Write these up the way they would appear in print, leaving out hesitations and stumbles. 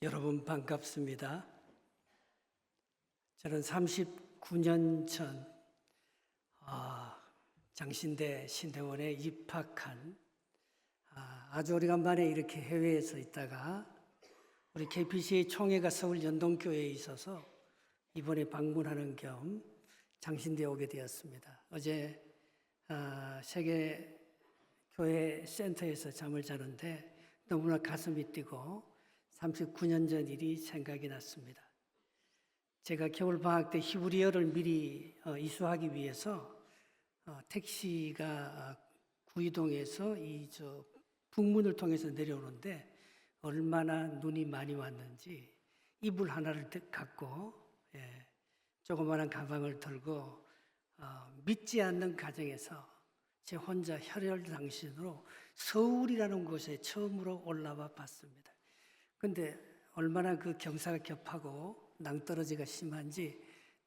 여러분 반갑습니다. 저는 39년 전 장신대 신대원에 입학한 아주 오래간만에 이렇게 해외에서 있다가 우리 KPCA 총회가 서울 연동교회에 있어서 이번에 방문하는 겸 장신대에 오게 되었습니다. 어제 세계교회 센터에서 잠을 자는데 너무나 가슴이 뛰고 39년 전 일이 생각이 났습니다. 제가 겨울방학 때 히브리어를 미리 이수하기 위해서 택시가 구이동에서 북문을 통해서 내려오는데 얼마나 눈이 많이 왔는지 이불 하나를 갖고 조그마한 가방을 들고 믿지 않는 가정에서 제 혼자 혈혈당신으로 서울이라는 곳에 처음으로 올라와 봤습니다. 근데 얼마나 그 경사가 겹하고 낭떠러지가 심한지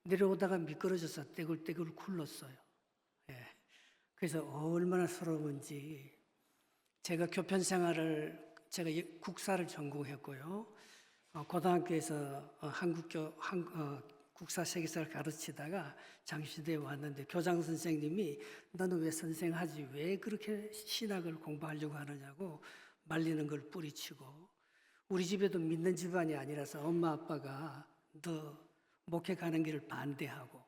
내려오다가 미끄러져서 떼굴떼굴 굴렀어요. 그래서 얼마나 서러운지 제가 교편 생활을 제가 국사를 전공했고요. 고등학교에서 국사 세계사를 가르치다가 장신대에 왔는데 교장 선생님이 너는 왜 선생하지? 왜 그렇게 신학을 공부하려고 하느냐고 말리는 걸 뿌리치고 우리 집에도 믿는 집안이 아니라서 엄마 아빠가 너 목회 가는 길을 반대하고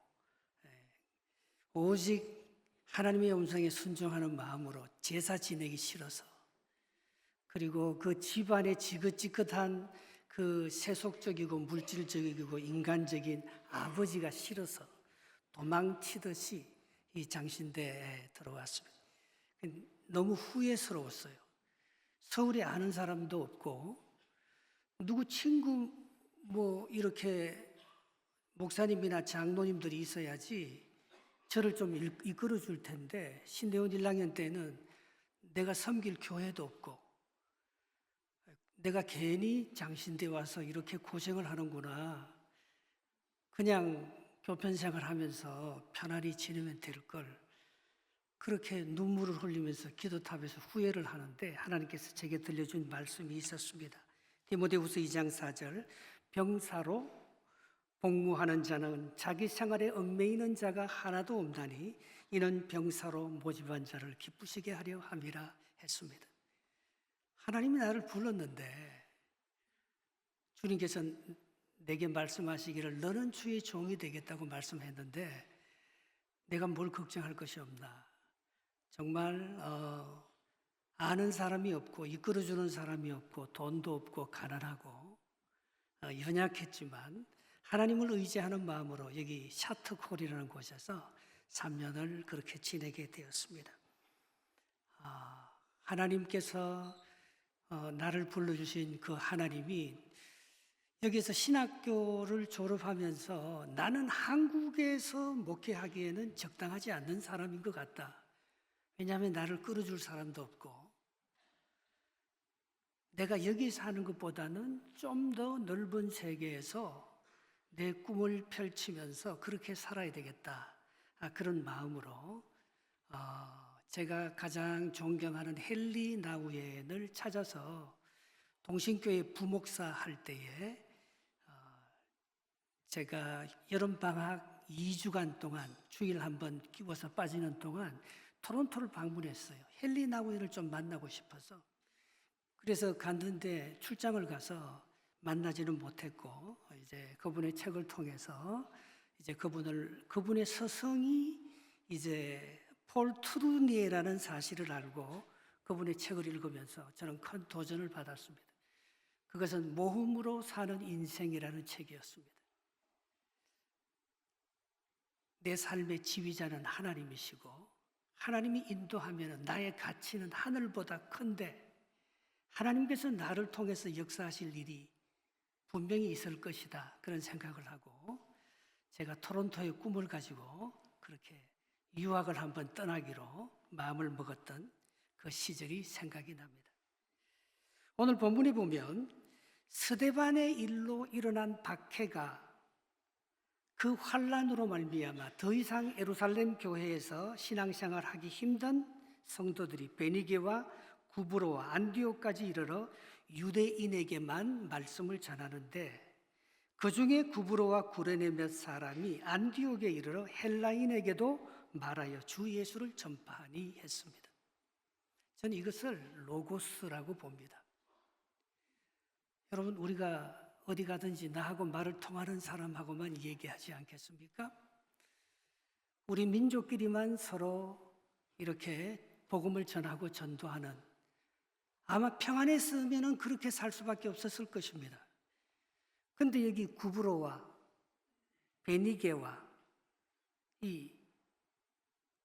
오직 하나님의 음성에 순종하는 마음으로 제사 지내기 싫어서 그리고 그 집안의 지긋지긋한 그 세속적이고 물질적이고 인간적인 아버지가 싫어서 도망치듯이 이 장신대에 들어왔습니다. 너무 후회스러웠어요. 서울에 아는 사람도 없고 누구 친구 이렇게 목사님이나 장로님들이 있어야지 저를 좀 이끌어 줄 텐데 신대원 1학년 때는 내가 섬길 교회도 없고 내가 괜히 장신대 와서 이렇게 고생을 하는구나. 그냥 교편생활 하면서 편안히 지내면 될 걸. 그렇게 눈물을 흘리면서 기도탑에서 후회를 하는데 하나님께서 제게 들려준 말씀이 있었습니다. 디모데후서 2장 4절 병사로 복무하는 자는 자기 생활에 얽매이는 자가 하나도 없나니 이는 병사로 모집한 자를 기쁘시게 하려 함이라 했습니다. 하나님이 나를 불렀는데 주님께서 내게 말씀하시기를 너는 주의 종이 되겠다고 말씀했는데 내가 뭘 걱정할 것이 없나. 정말 아는 사람이 없고 이끌어주는 사람이 없고 돈도 없고 가난하고 연약했지만 하나님을 의지하는 마음으로 여기 샤트콜이라는 곳에서 3년을 그렇게 지내게 되었습니다. 하나님께서 나를 불러주신 그 하나님이 여기서 신학교를 졸업하면서 나는 한국에서 목회하기에는 적당하지 않는 사람인 것 같다. 왜냐하면 나를 끌어줄 사람도 없고 내가 여기 사는 것보다는 좀 더 넓은 세계에서 내 꿈을 펼치면서 그렇게 살아야 되겠다. 그런 마음으로 제가 가장 존경하는 헨리 나우엔을 찾아서 동신교회 부목사 할 때에 제가 여름방학 2주간 동안 주일 한번 끼워서 빠지는 동안 토론토를 방문했어요. 헨리 나우엔을 좀 만나고 싶어서. 그래서 갔는데 출장을 가서 만나지는 못했고 이제 그분의 책을 통해서 이제 그분의 서성이 이제 폴 트루니에라는 사실을 알고 그분의 책을 읽으면서 저는 큰 도전을 받았습니다. 그것은 모험으로 사는 인생이라는 책이었습니다. 내 삶의 지휘자는 하나님이시고 하나님이 인도하면 나의 가치는 하늘보다 큰데 하나님께서 나를 통해서 역사하실 일이 분명히 있을 것이다. 그런 생각을 하고 제가 토론토의 꿈을 가지고 그렇게 유학을 한번 떠나기로 마음을 먹었던 그 시절이 생각이 납니다. 오늘 본문에 보면 스데반의 일로 일어난 박해가 그 환란으로 말미암아 더 이상 예루살렘 교회에서 신앙생활 하기 힘든 성도들이 베니게와 구브로와 안디옥까지 이르러 유대인에게만 말씀을 전하는데, 그 중에 구브로와 구레네 몇 사람이 안디옥에 이르러 헬라인에게도 말하여 주 예수를 전파하니 했습니다. 저는 이것을 로고스라고 봅니다. 여러분, 우리가 어디 가든지 나하고 말을 통하는 사람하고만 얘기하지 않겠습니까? 우리 민족끼리만 서로 이렇게 복음을 전하고 전도하는, 아마 평안했으면 그렇게 살 수밖에 없었을 것입니다. 그런데 여기 구브로와 베니게와 이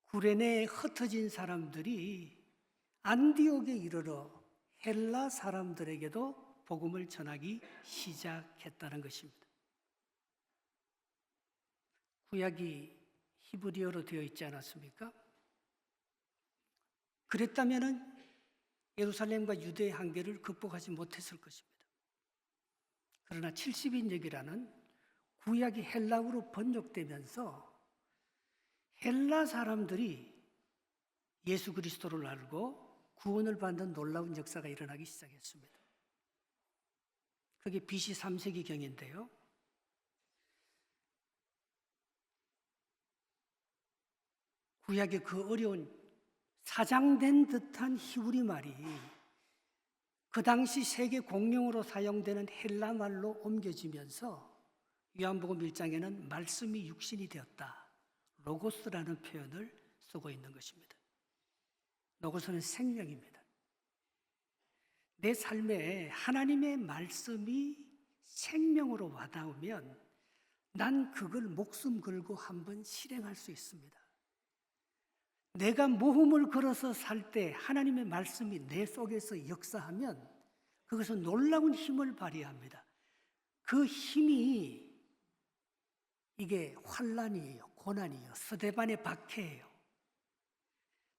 구레네에 흩어진 사람들이 안디옥에 이르러 헬라 사람들에게도 복음을 전하기 시작했다는 것입니다. 구약이 히브리어로 되어 있지 않았습니까? 그랬다면 예루살렘과 유대의 한계를 극복하지 못했을 것입니다. 그러나 70인역이라는 구약이 헬라어로 번역되면서 헬라 사람들이 예수 그리스도를 알고 구원을 받는 놀라운 역사가 일어나기 시작했습니다. 그게 BC 3세기경인데요. 구약의 그 어려운 사장된 듯한 히브리 말이 그 당시 세계 공용어로 사용되는 헬라 말로 옮겨지면서 요한복음 1장에는 말씀이 육신이 되었다, 로고스라는 표현을 쓰고 있는 것입니다. 로고스는 생명입니다. 내 삶에 하나님의 말씀이 생명으로 와닿으면 난 그걸 목숨 걸고 한번 실행할 수 있습니다. 내가 모험을 걸어서 살 때 하나님의 말씀이 내 속에서 역사하면 그것은 놀라운 힘을 발휘합니다. 그 힘이 이게 환란이에요, 고난이에요, 스데반의 박해예요.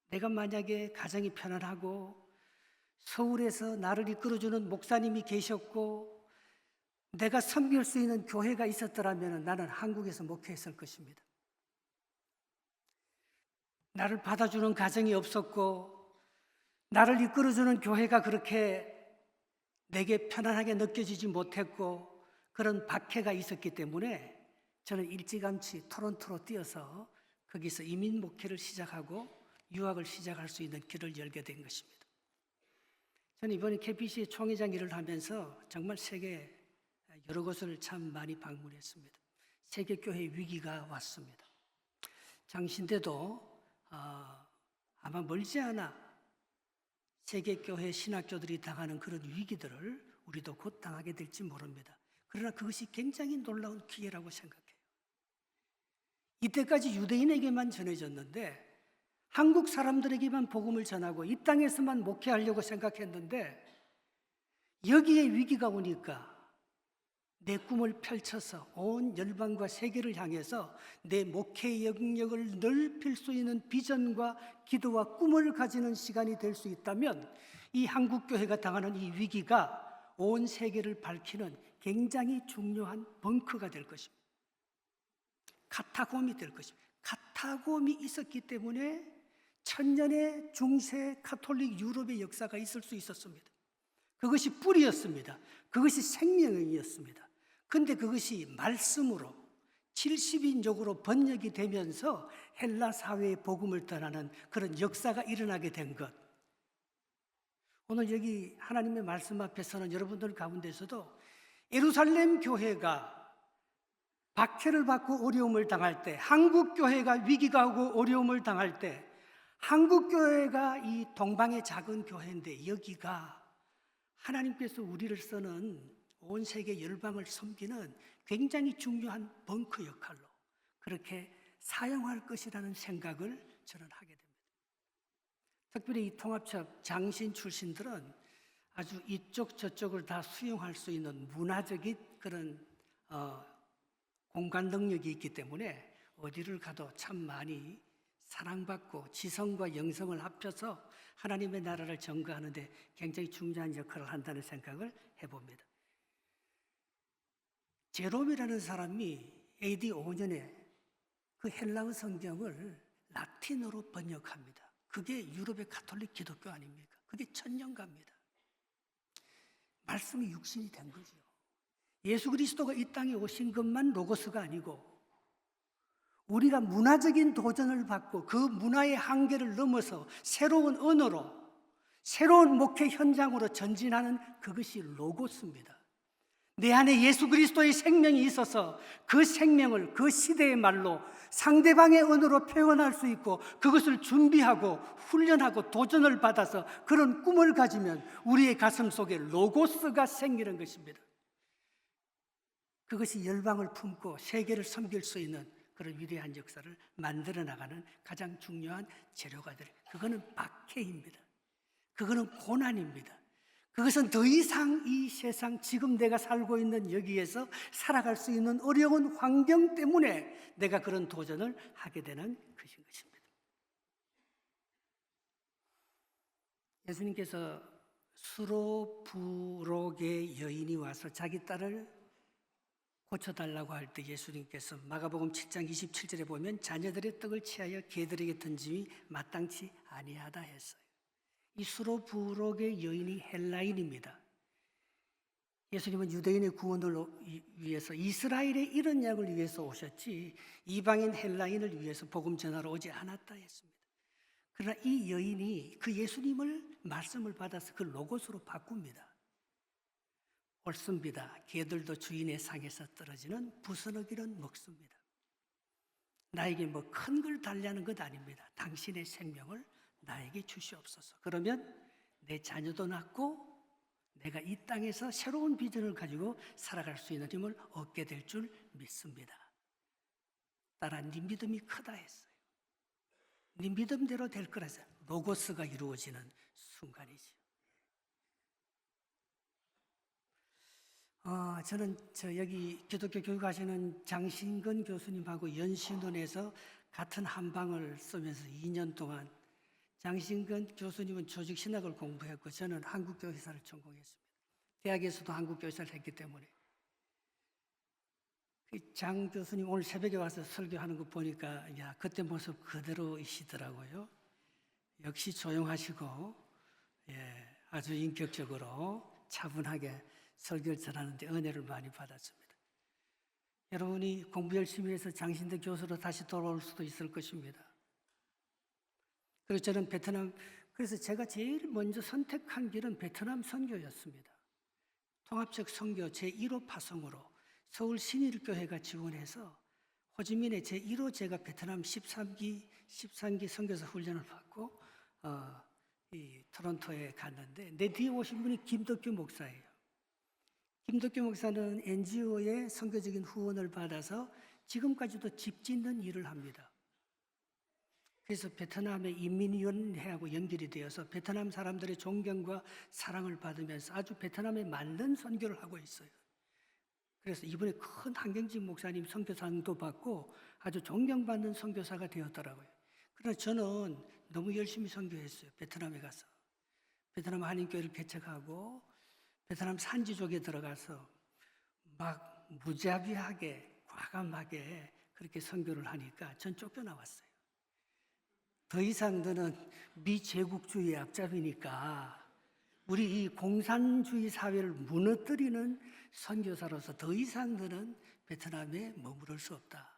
내가 만약에 가정이 편안하고 서울에서 나를 이끌어주는 목사님이 계셨고 내가 섬길 수 있는 교회가 있었더라면 나는 한국에서 목회했을 것입니다. 나를 받아주는 가정이 없었고 나를 이끌어주는 교회가 그렇게 내게 편안하게 느껴지지 못했고 그런 박해가 있었기 때문에 저는 일찌감치 토론토로 뛰어서 거기서 이민 목회를 시작하고 유학을 시작할 수 있는 길을 열게 된 것입니다. 저는 이번에 KBC 총회장 일을 하면서 정말 세계 여러 곳을 참 많이 방문했습니다. 세계 교회 위기가 왔습니다. 장신대도 아마 멀지 않아 세계 교회 신학교들이 당하는 그런 위기들을 우리도 곧 당하게 될지 모릅니다. 그러나 그것이 굉장히 놀라운 기회라고 생각해요. 이때까지 유대인에게만 전해졌는데 한국 사람들에게만 복음을 전하고 이 땅에서만 목회하려고 생각했는데 여기에 위기가 오니까 내 꿈을 펼쳐서 온 열방과 세계를 향해서 내 목회 영역을 넓힐 수 있는 비전과 기도와 꿈을 가지는 시간이 될 수 있다면 이 한국교회가 당하는 이 위기가 온 세계를 밝히는 굉장히 중요한 벙커가 될 것입니다. 카타콤이 될 것입니다. 카타콤이 있었기 때문에 천년의 중세 카톨릭 유럽의 역사가 있을 수 있었습니다. 그것이 뿌리였습니다. 그것이 생명이었습니다. 그런데 그것이 말씀으로 70인족으로 번역이 되면서 헬라 사회의 복음을 전하는 그런 역사가 일어나게 된 것. 오늘 여기 하나님의 말씀 앞에서는 여러분들 가운데서도 예루살렘 교회가 박해를 받고 어려움을 당할 때, 한국 교회가 위기가 오고 어려움을 당할 때, 한국 교회가 이 동방의 작은 교회인데 여기가 하나님께서 우리를 쓰는 온 세계 열방을 섬기는 굉장히 중요한 벙커 역할로 그렇게 사용할 것이라는 생각을 저는 하게 됩니다. 특별히 이 통합협 장신 출신들은 아주 이쪽 저쪽을 다 수용할 수 있는 문화적인 그런 공간 능력이 있기 때문에 어디를 가도 참 많이 사랑받고 지성과 영성을 합쳐서 하나님의 나라를 전거하는 데 굉장히 중요한 역할을 한다는 생각을 해봅니다. 제롬이라는 사람이 AD 5년에 그 헬라어 성경을 라틴어로 번역합니다. 그게 유럽의 가톨릭 기독교 아닙니까? 그게 천년가입니다. 말씀이 육신이 된 거죠. 예수 그리스도가 이 땅에 오신 것만 로고스가 아니고 우리가 문화적인 도전을 받고 그 문화의 한계를 넘어서 새로운 언어로 새로운 목회 현장으로 전진하는 그것이 로고스입니다. 내 안에 예수 그리스도의 생명이 있어서 그 생명을 그 시대의 말로 상대방의 언어로 표현할 수 있고 그것을 준비하고 훈련하고 도전을 받아서 그런 꿈을 가지면 우리의 가슴 속에 로고스가 생기는 것입니다. 그것이 열방을 품고 세계를 섬길 수 있는 그런 위대한 역사를 만들어 나가는 가장 중요한 재료가 될, 그거는 박해입니다. 그거는 고난입니다. 그것은 더 이상 이 세상 지금 내가 살고 있는 여기에서 살아갈 수 있는 어려운 환경 때문에 내가 그런 도전을 하게 되는 것인 것입니다. 예수님께서 수로 부록의 여인이 와서 자기 딸을 고쳐달라고 할 때 예수님께서 마가복음 7장 27절에 보면 자녀들의 떡을 취하여 개들에게 던짐이 마땅치 아니하다 했어요. 이 수로 부록의 여인이 헬라인입니다. 예수님은 유대인의 구원을 위해서 이스라엘의 이런 약을 위해서 오셨지 이방인 헬라인을 위해서 복음 전하러 오지 않았다 했습니다. 그러나 이 여인이 그 예수님을 말씀을 받아서 그 로고스로 바꿉니다. 옳습니다. 개들도 주인의 상에서 떨어지는 부스러기는 먹습니다. 나에게 뭐 큰 걸 달라는 것 아닙니다. 당신의 생명을 나에게 주시옵소서. 그러면 내 자녀도 낳고 내가 이 땅에서 새로운 비전을 가지고 살아갈 수 있는 힘을 얻게 될 줄 믿습니다. 딸아, 네 믿음이 크다 했어요. 네 믿음대로 될 거라서 로고스가 이루어지는 순간이죠. 저는 여기 기독교 교육하시는 장신근 교수님하고 연신원에서 같은 한방을 쓰면서 2년 동안 장신근 교수님은 조직신학을 공부했고 저는 한국교회사를 전공했습니다. 대학에서도 한국교회사를 했기 때문에 장 교수님 오늘 새벽에 와서 설교하는 거 보니까 야, 그때 모습 그대로이시더라고요. 역시 조용하시고 아주 인격적으로 차분하게 설교를 전하는데 은혜를 많이 받았습니다. 여러분이 공부 열심히 해서 장신대 교수로 다시 돌아올 수도 있을 것입니다. 그래서 저는 그래서 제가 제일 먼저 선택한 길은 베트남 선교였습니다. 통합적 선교 제1호 파송으로 서울 신일교회가 지원해서 호지민의 제1호 제가 베트남 13기 선교사 훈련을 받고 이 토론토에 갔는데 내 뒤에 오신 분이 김덕규 목사예요. 김덕규 목사는 NGO의 선교적인 후원을 받아서 지금까지도 집 짓는 일을 합니다. 그래서 베트남의 인민위원회하고 연결이 되어서 베트남 사람들의 존경과 사랑을 받으면서 아주 베트남에 맞는 선교를 하고 있어요. 그래서 이번에 큰 한경직 목사님 선교상도 받고 아주 존경받는 선교사가 되었더라고요. 그러나 저는 너무 열심히 선교했어요. 베트남에 가서. 베트남 한인교회를 개척하고 베트남 산지족에 들어가서 막 무자비하게 과감하게 그렇게 선교를 하니까 전 쫓겨나왔어요. 더 이상 너는 미제국주의의 앞잡이니까 우리 이 공산주의 사회를 무너뜨리는 선교사로서 더 이상 너는 베트남에 머무를 수 없다.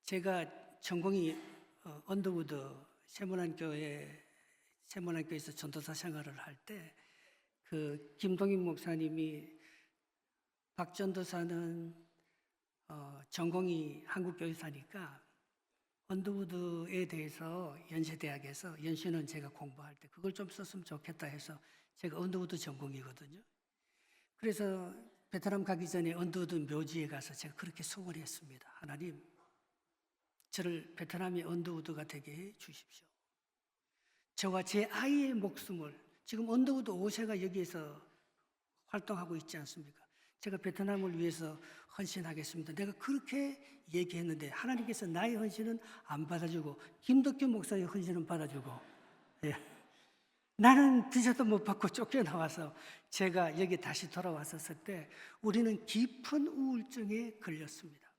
제가 전공이 언더우드 세문안교에서 전도사 생활을 할 때 그 김동인 목사님이 박 전도사는 전공이 한국교회사니까 언더우드에 대해서 연세대학에서 연신은 제가 공부할 때 그걸 좀 썼으면 좋겠다 해서 제가 언더우드 전공이거든요. 그래서 베트남 가기 전에 언더우드 묘지에 가서 제가 그렇게 소원을 했습니다. 하나님, 저를 베트남의 언더우드가 되게 해 주십시오. 저와 제 아이의 목숨을, 지금 언더우드 5세가 여기에서 활동하고 있지 않습니까? 제가 베트남을 위해서 헌신하겠습니다. 내가 그렇게 얘기했는데 하나님께서 나의 헌신은 안 받아주고 김덕규 목사의 헌신은 받아주고 나는 비자도 못 받고 쫓겨나와서 제가 여기 다시 돌아왔었을 때 우리는 깊은 우울증에 걸렸습니다.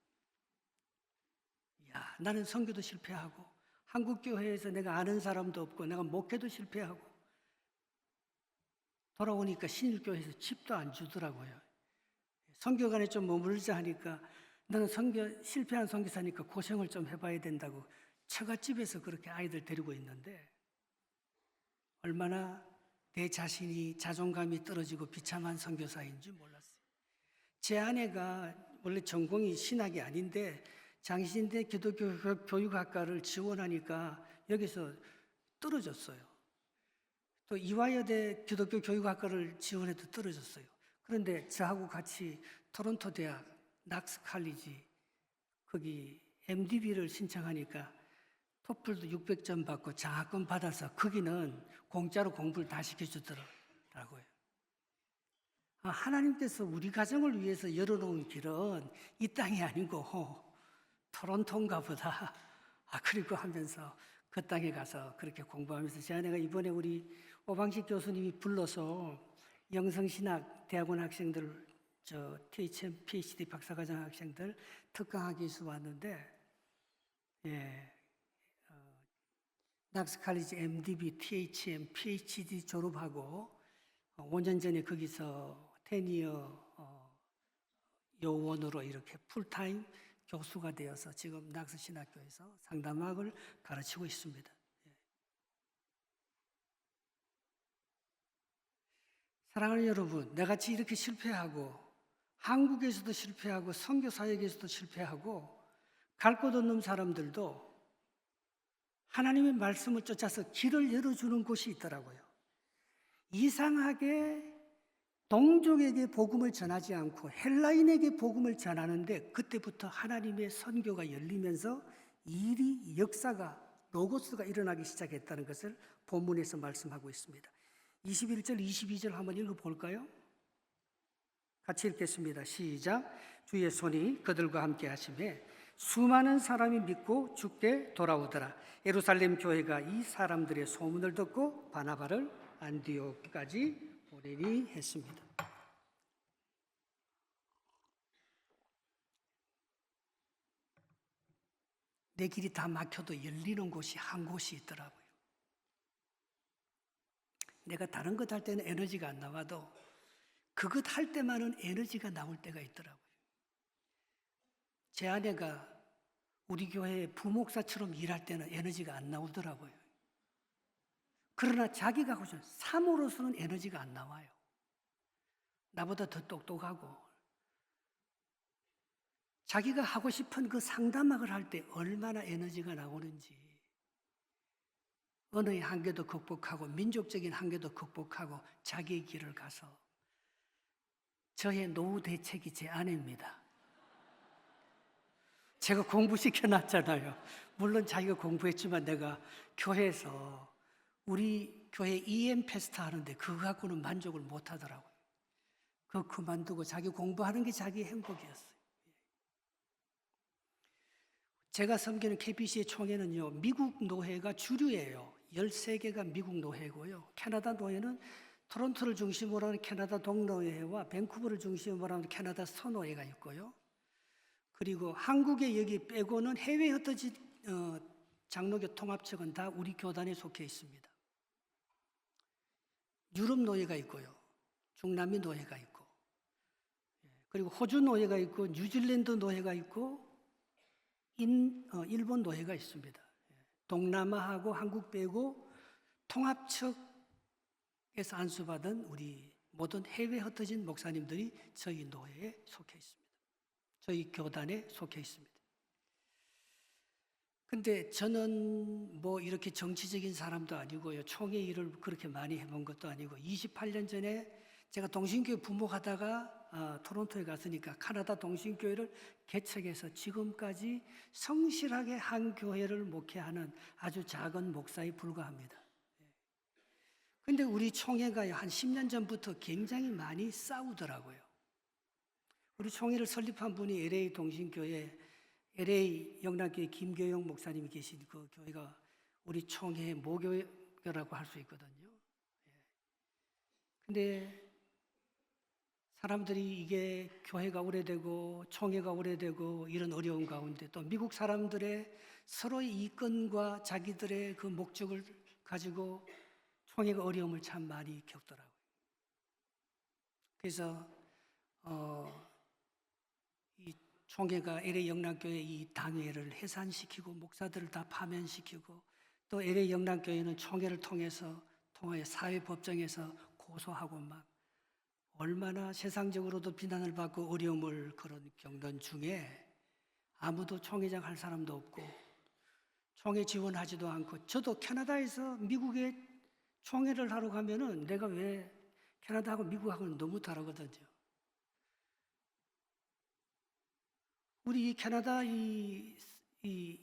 야, 나는 선교도 실패하고 한국 교회에서 내가 아는 사람도 없고 내가 목회도 실패하고 돌아오니까 신일교회에서 집도 안 주더라고요. 선교관에 좀 머물자 하니까 너는 실패한 선교사니까 고생을 좀 해봐야 된다고 처갓집에서 그렇게 아이들 데리고 있는데 얼마나 내 자신이 자존감이 떨어지고 비참한 선교사인 줄 몰랐어요. 제 아내가 원래 전공이 신학이 아닌데 장신대 기독교 교육학과를 지원하니까 여기서 떨어졌어요. 또 이화여대 기독교 교육학과를 지원해도 떨어졌어요. 그런데 저하고 같이 토론토 대학 낙스 칼리지 거기 MDB를 신청하니까 토플도 600점 받고 장학금 받아서 거기는 공짜로 공부를 다 시켜주더라고요. 하나님께서 우리 가정을 위해서 열어놓은 길은 이 땅이 아니고 토론토인가 보다. 그리고 하면서 그 땅에 가서 그렇게 공부하면서 제 아내가 이번에 우리 오방식 교수님이 불러서 영성신학 대학원 학생들 THM PhD 박사과정 학생들 특강하기 위해서 왔는데 낙스 칼리지 MDB, THM, PhD 졸업하고 5년 전에 거기서 10이어 요원으로 이렇게 풀타임 교수가 되어서 지금 낙스 신학교에서 상담학을 가르치고 있습니다. 사랑하는 여러분, 나같이 이렇게 실패하고 한국에서도 실패하고 선교 사역에서도 실패하고 갈 곳 없는 사람들도 하나님의 말씀을 쫓아서 길을 열어주는 곳이 있더라고요. 이상하게 동족에게 복음을 전하지 않고 헬라인에게 복음을 전하는데 그때부터 하나님의 선교가 열리면서 역사가 로고스가 일어나기 시작했다는 것을 본문에서 말씀하고 있습니다. 21절, 22절 한번 읽어볼까요? 같이 읽겠습니다. 시작. 주의 손이 그들과 함께 하심에 수많은 사람이 믿고 주께 돌아오더라. 예루살렘 교회가 이 사람들의 소문을 듣고 바나바를 안디옥까지 보내니 했습니다. 내 길이 다 막혀도 열리는 곳이 한 곳이 있더라고요. 내가 다른 것 할 때는 에너지가 안 나와도 그것 할 때만은 에너지가 나올 때가 있더라고요. 제 아내가 우리 교회 부목사처럼 일할 때는 에너지가 안 나오더라고요. 그러나 자기가 하고 싶은 사모로서는 에너지가 안 나와요. 나보다 더 똑똑하고 자기가 하고 싶은 그 상담학을 할 때 얼마나 에너지가 나오는지 언어의 한계도 극복하고 민족적인 한계도 극복하고 자기의 길을 가서 저의 노후 대책이 제 아내입니다. 제가 공부시켜놨잖아요. 물론 자기가 공부했지만 내가 교회에서 우리 교회 EM 페스트 하는데 그거 갖고는 만족을 못 하더라고요. 그거 그만두고 자기 공부하는 게 자기 행복이었어요. 제가 섬기는 KBC의 총회는요, 미국 노회가 주류예요. 13개가 미국 노회고요. 캐나다 노회는 토론토를 중심으로 하는 캐나다 동노회와 밴쿠버를 중심으로 하는 캐나다 서노회가 있고요. 그리고 한국에 여기 빼고는 해외 흩어진 장로교 통합측은 다 우리 교단에 속해 있습니다. 유럽 노예가 있고요. 중남미 노예가 있고 그리고 호주 노예가 있고 뉴질랜드 노예가 있고 일본 노예가 있습니다. 동남아하고 한국 빼고 통합측에서 안수받은 우리 모든 해외 흩어진 목사님들이 저희 노예에 속해 있습니다. 저희 교단에 속해 있습니다. 근데 저는 뭐 이렇게 정치적인 사람도 아니고요. 총회 일을 그렇게 많이 해본 것도 아니고 28년 전에 제가 동신교회 부목하다가 토론토에 갔으니까 카나다 동신교회를 개척해서 지금까지 성실하게 한 교회를 목회하는 아주 작은 목사에 불과합니다. 근데 우리 총회가 한 10년 전부터 굉장히 많이 싸우더라고요. 우리 총회를 설립한 분이 LA 동신교회 LA 영남교회 김교영 목사님이 계신 그 교회가 우리 총회의 모교회라고 할 수 있거든요. 근데 사람들이 이게 교회가 오래되고 총회가 오래되고 이런 어려운 가운데 또 미국 사람들의 서로의 이권과 자기들의 그 목적을 가지고 총회가 어려움을 참 많이 겪더라고요. 그래서 이 총회가 LA 영락교회 이 당회를 해산시키고 목사들을 다 파면시키고 또 LA 영락교회는 총회를 통해서 사회법정에서 고소하고 막 얼마나 세상적으로도 비난을 받고 어려움을 겪는 중에 아무도 총회장 할 사람도 없고 총회 지원하지도 않고, 저도 캐나다에서 미국에 총회를 하러 가면은 내가 왜 캐나다하고 미국하고는 너무 다르거든요. 우리 이 캐나다 이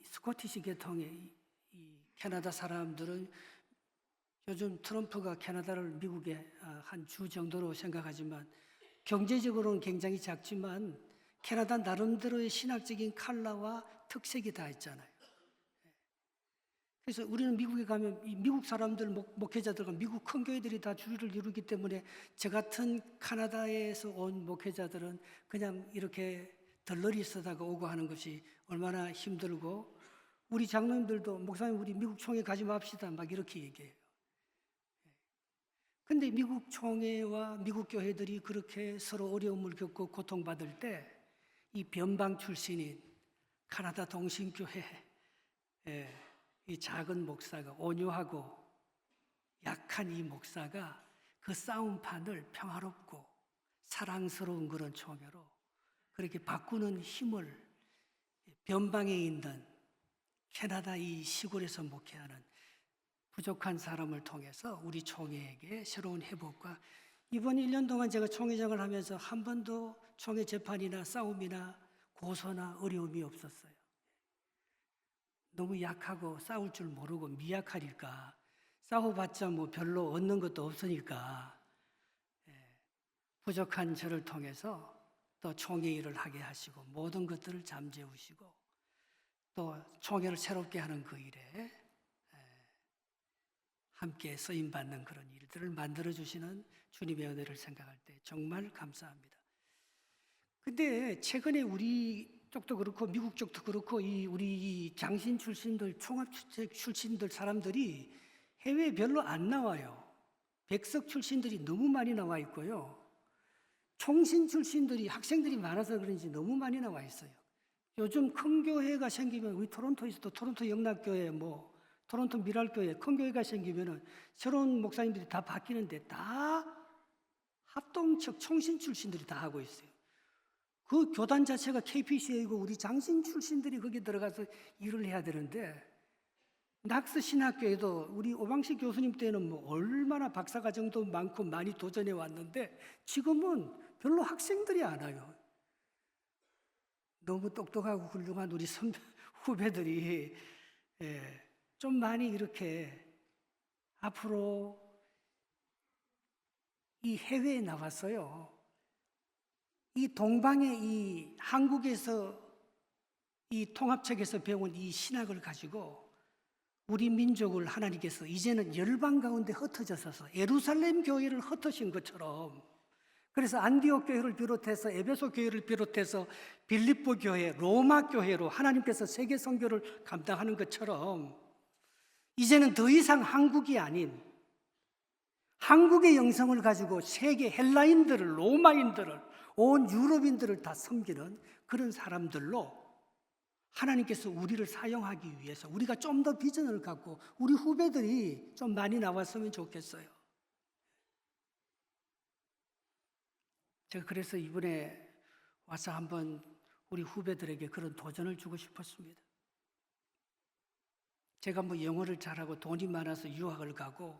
스코티시 계통의 이 캐나다 사람들은 요즘 트럼프가 캐나다를 미국의 한 주 정도로 생각하지만 경제적으로는 굉장히 작지만 캐나다 나름대로의 신학적인 컬러와 특색이 다 있잖아요. 그래서 우리는 미국에 가면 이 미국 사람들, 목회자들과 미국 큰 교회들이 다 주류를 이루기 때문에 저 같은 캐나다에서 온 목회자들은 그냥 이렇게 덜러리 쓰다가 오고 하는 것이 얼마나 힘들고, 우리 장로님들도 목사님 우리 미국 총회 가지 맙시다 막 이렇게 얘기해요. 근데 미국 총회와 미국 교회들이 그렇게 서로 어려움을 겪고 고통받을 때 이 변방 출신인 캐나다 동신교회 이 작은 목사가, 온유하고 약한 이 목사가 그 싸움판을 평화롭고 사랑스러운 그런 총회로 그렇게 바꾸는 힘을 변방에 있는 캐나다 이 시골에서 목회하는 부족한 사람을 통해서 우리 총회에게 새로운 회복과, 이번 1년 동안 제가 총회장을 하면서 한 번도 총회 재판이나 싸움이나 고소나 어려움이 없었어요. 너무 약하고 싸울 줄 모르고 미약하니까, 싸워봤자 뭐 별로 얻는 것도 없으니까 부족한 저를 통해서 또 총회 일을 하게 하시고 모든 것들을 잠재우시고 또 총회를 새롭게 하는 그 일에 함께 쓰임받는 그런 일들을 만들어주시는 주님의 은혜를 생각할 때 정말 감사합니다. 근데 최근에 우리 쪽도 그렇고 미국 쪽도 그렇고 우리 이 장신 출신들, 총합주택 출신들 사람들이 해외에 별로 안 나와요. 백석 출신들이 너무 많이 나와 있고요. 총신 출신들이, 학생들이 많아서 그런지 너무 많이 나와 있어요. 요즘 큰 교회가 생기면, 우리 토론토에서도 토론토 영락교회, 토론토 미랄교회 큰 교회가 생기면은 새로운 목사님들이 다 바뀌는데 다 합동측 총신 출신들이 다 하고 있어요. 그 교단 자체가 KPCA이고 우리 장신 출신들이 거기 들어가서 일을 해야 되는데, 낙스 신학교에도 우리 오방식 교수님 때는 얼마나 박사과정도 많고 많이 도전해 왔는데 지금은 별로 학생들이 안 와요. 너무 똑똑하고 훌륭한 우리 후배들이 좀 많이 이렇게 앞으로 이 해외에 나왔어요. 이 동방의 이 한국에서 이 통합책에서 배운 이 신학을 가지고 우리 민족을 하나님께서 이제는 열방 가운데 흩어져서 예루살렘 교회를 흩으신 것처럼, 그래서 안디옥 교회를 비롯해서 에베소 교회를 비롯해서 빌립보 교회, 로마 교회로 하나님께서 세계 선교를 감당하는 것처럼 이제는 더 이상 한국이 아닌 한국의 영성을 가지고 세계 헬라인들을, 로마인들을, 온 유럽인들을 다 섬기는 그런 사람들로 하나님께서 우리를 사용하기 위해서 우리가 좀 더 비전을 갖고 우리 후배들이 좀 많이 나왔으면 좋겠어요. 제가 그래서 이번에 와서 한번 우리 후배들에게 그런 도전을 주고 싶었습니다. 제가 영어를 잘하고 돈이 많아서 유학을 가고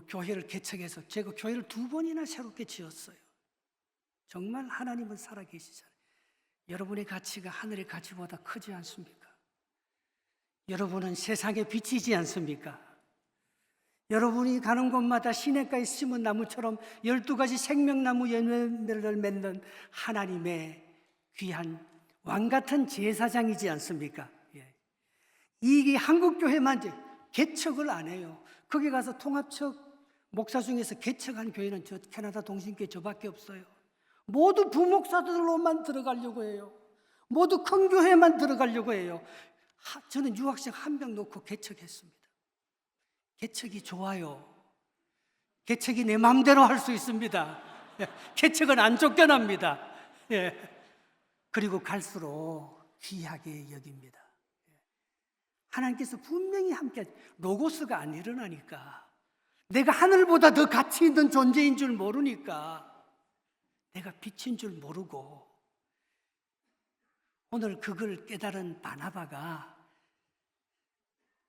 교회를 개척해서 제가 교회를 2번이나 새롭게 지었어요. 정말 하나님은 살아계시잖아요. 여러분의 가치가 하늘의 가치보다 크지 않습니까? 여러분은 세상에 빛이지 않습니까? 여러분이 가는 곳마다 시냇가에 심은 나무처럼 12가지 생명나무 열매를 맺는 하나님의 귀한 왕같은 제사장이지 않습니까? 이 한국교회만 개척을 안 해요. 거기 가서 통합적 목사 중에서 개척한 교회는 저 캐나다 동신교회 저밖에 없어요. 모두 부목사들로만 들어가려고 해요. 모두 큰 교회만 들어가려고 해요. 저는 유학생 한 명 놓고 개척했습니다. 개척이 좋아요. 개척이 내 마음대로 할 수 있습니다. 개척은 안 쫓겨납니다. 그리고 갈수록 귀하게 여깁니다. 하나님께서 분명히 함께, 로고스가 안 일어나니까, 내가 하늘보다 더 가치 있는 존재인 줄 모르니까, 내가 빛인 줄 모르고, 오늘 그걸 깨달은 바나바가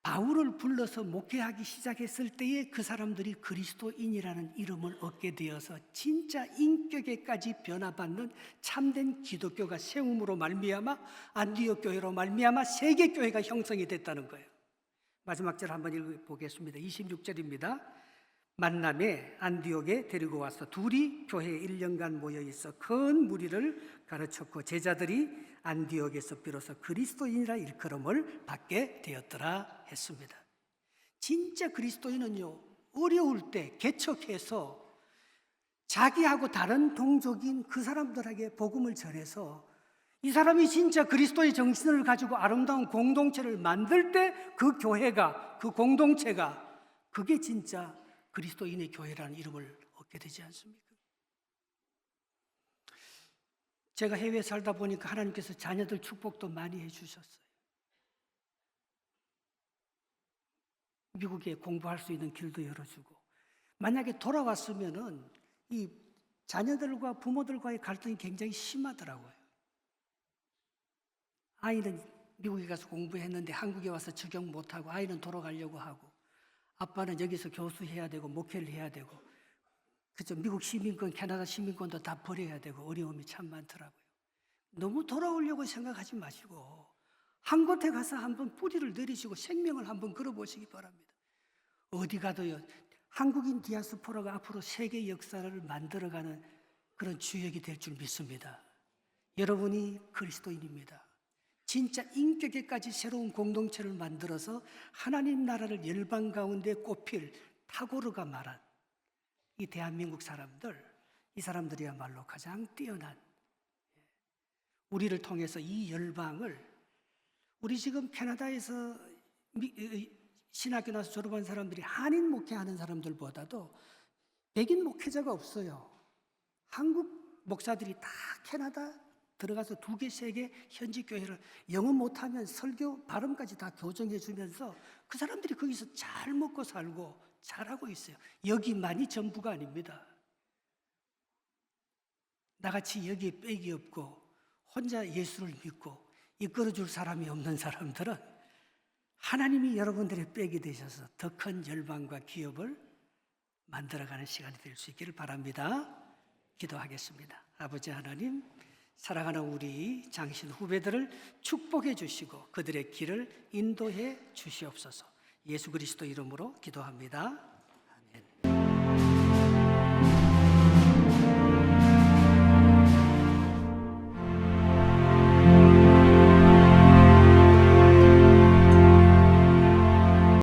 바울을 불러서 목회하기 시작했을 때에 그 사람들이 그리스도인이라는 이름을 얻게 되어서 진짜 인격에까지 변화받는 참된 기독교가 세움으로 말미암아 안디옥 교회로 말미암아 세계 교회가 형성이 됐다는 거예요. 마지막 절 한번 읽어보겠습니다. 26절입니다. 만남에 안디옥에 데리고 와서 둘이 교회에 1년간 모여 있어 큰 무리를 가르쳤고 제자들이 안디옥에서 비로소 그리스도인이라 일컬음을 받게 되었더라 했습니다. 진짜 그리스도인은요, 어려울 때 개척해서 자기하고 다른 동족인 그 사람들에게 복음을 전해서 이 사람이 진짜 그리스도의 정신을 가지고 아름다운 공동체를 만들 때 그 교회가, 그 공동체가, 그게 진짜 그리스도인의 교회라는 이름을 얻게 되지 않습니까? 제가 해외에 살다 보니까 하나님께서 자녀들 축복도 많이 해주셨어요. 미국에 공부할 수 있는 길도 열어주고, 만약에 돌아왔으면은 이 자녀들과 부모들과의 갈등이 굉장히 심하더라고요. 아이는 미국에 가서 공부했는데 한국에 와서 적용 못하고 아이는 돌아가려고 하고, 아빠는 여기서 교수해야 되고 목회를 해야 되고, 그죠? 미국 시민권, 캐나다 시민권도 다 버려야 되고 어려움이 참 많더라고요. 너무 돌아오려고 생각하지 마시고 한 곳에 가서 한번 뿌리를 내리시고 생명을 한번 걸어보시기 바랍니다. 어디 가도요, 한국인 디아스포라가 앞으로 세계 역사를 만들어가는 그런 주역이 될 줄 믿습니다. 여러분이 그리스도인입니다. 진짜 인격에까지 새로운 공동체를 만들어서 하나님 나라를 열방 가운데 꽃필 타고르가 말한 이 대한민국 사람들, 이 사람들이야말로 가장 뛰어난, 우리를 통해서 이 열방을, 우리 지금 캐나다에서 신학교 나서 졸업한 사람들이 한인 목회하는 사람들보다도 백인 목회자가 없어요. 한국 목사들이 다 캐나다 들어가서 2개, 3개 현지 교회를 영어 못하면 설교 발음까지 다 교정해 주면서 그 사람들이 거기서 잘 먹고 살고 잘하고 있어요. 여기만이 전부가 아닙니다. 나같이 여기에 빽이 없고 혼자 예수를 믿고 이끌어줄 사람이 없는 사람들은 하나님이 여러분들의 빽이 되셔서 더 큰 열방과 기업을 만들어가는 시간이 될 수 있기를 바랍니다. 기도하겠습니다. 아버지 하나님, 사랑하는 우리 장신 후배들을 축복해 주시고 그들의 길을 인도해 주시옵소서. 예수 그리스도 이름으로 기도합니다.